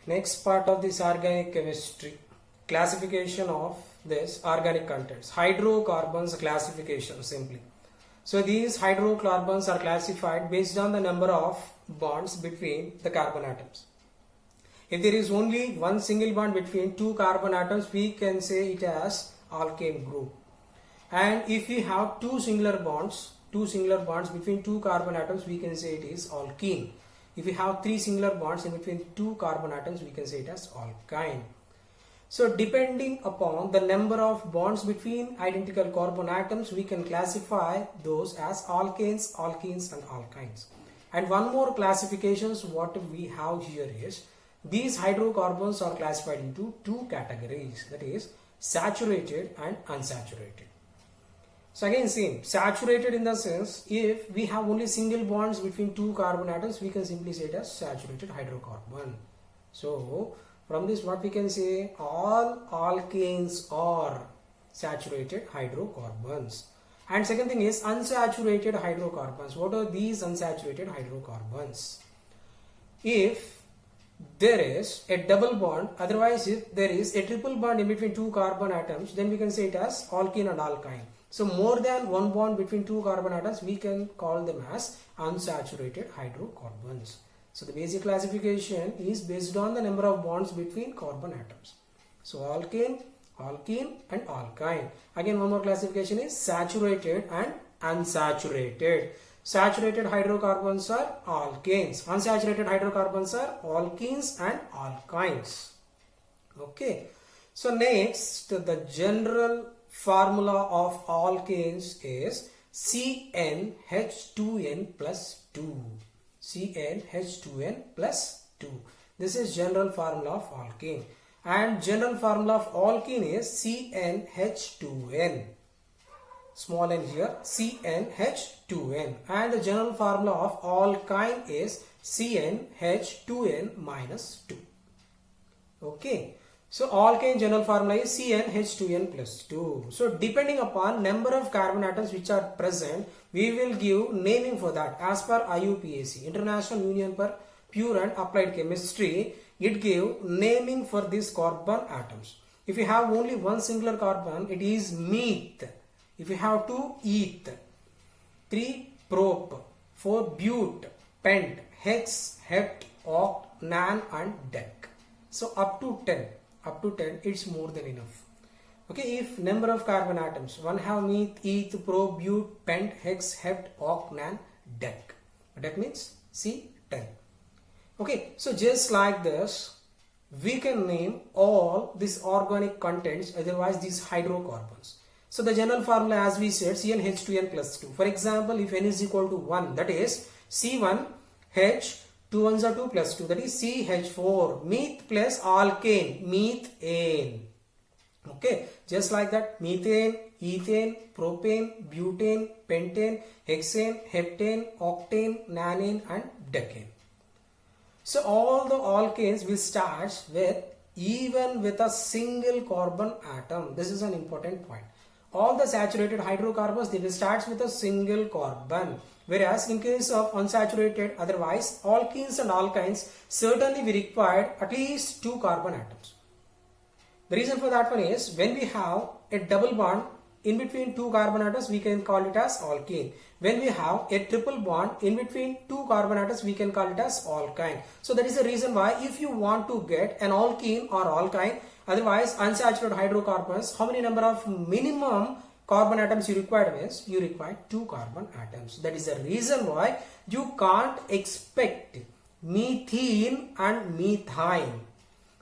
Next part of this organic chemistry, classification of this organic contents. Hydrocarbons classification simply. So these hydrocarbons are classified based on the number of bonds between the carbon atoms. If there is only one single bond between two carbon atoms, we can say it as alkane group. And if we have two singular bonds between two carbon atoms, we can say it is alkene. If we have three singular bonds in between two carbon atoms, we can say it as alkyne. So depending upon the number of bonds between identical carbon atoms, we can classify those as alkanes, alkenes and alkynes. And one more classifications what we have here is, these hydrocarbons are classified into two categories, that is saturated and unsaturated. So again same, saturated in the sense, if we have only single bonds between two carbon atoms, we can simply say it as saturated hydrocarbon. So from this what we can say, all alkanes are saturated hydrocarbons. And second thing is unsaturated hydrocarbons. What are these unsaturated hydrocarbons? If there is a double bond, otherwise if there is a triple bond in between two carbon atoms, then we can say it as alkene and alkyne. So more than one bond between two carbon atoms, we can call them as unsaturated hydrocarbons. So the basic classification is based on the number of bonds between carbon atoms. So alkane, alkene and alkyne. Again one more classification is saturated and unsaturated. Saturated hydrocarbons are alkanes. Unsaturated hydrocarbons are alkenes and alkynes. Okay. So next, the general formula of alkanes is CnH2n plus 2. CnH2n plus 2. This is general formula of alkane. And general formula of alkene is CnH2n. Small n here, CnH2n. And the general formula of alkyne is CnH2n minus 2. Okay. So alkane general formula is CnH2n plus 2. So depending upon number of carbon atoms which are present, we will give naming for that. As per IUPAC, International Union for Pure and Applied Chemistry, it gave naming for these carbon atoms. If you have only one singular carbon, it is meth. If you have two, eth. 3, prop. 4, bute, pent, hex, hept, oct, nan and dec. So up to 10 it's more than enough. Okay, if number of carbon atoms, one have meth, eth, prop, bute, pent, hex, hept, oct, nan, dec. Dec means C10. Okay, so just like this, we can name all these organic contents, otherwise these hydrocarbons. So the general formula, as we said, CnH2n plus 2. For example, if n is equal to 1, that is C1H, 2 ones are 2 plus 2, that is CH4, meth plus alkane, methane. Okay, just like that, methane, ethane, propane, butane, pentane, hexane, heptane, octane, nanane and decane. So all the alkanes will start with even with a single carbon atom. This is an important point. All the saturated hydrocarbons, they will start with a single carbon. Whereas in case of unsaturated, otherwise alkenes and alkynes, certainly we required at least two carbon atoms. The reason for that one is, when we have a double bond in between two carbon atoms, we can call it as alkene. When we have a triple bond in between two carbon atoms, we can call it as alkyne. So that is the reason why if you want to get an alkene or alkyne, otherwise unsaturated hydrocarbons, how many number of minimum carbon atoms you require means you require two carbon atoms. That is the reason why you can't expect methane and methane.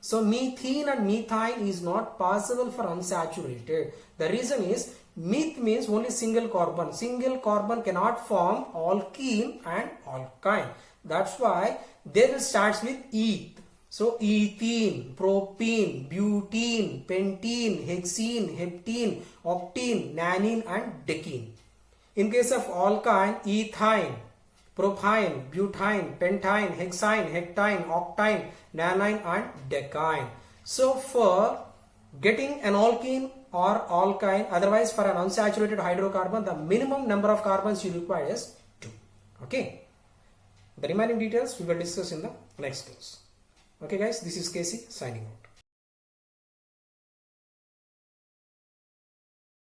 So methane and methane is not possible for unsaturated. The reason is, meth means only single carbon. Single carbon cannot form alkene and alkyne. That's why they will start with eth. So ethene, propene, butene, pentene, hexene, heptene, octene, nanine and decene. In case of alkyne, ethine, propyne, butane, pentyne, hexyne, heptyne, octyne, nanine and decyne. So for getting an alkene or alkyne, otherwise for an unsaturated hydrocarbon, the minimum number of carbons you require is 2. Okay. The remaining details we will discuss in the next class. Okay guys, this is Casey signing out.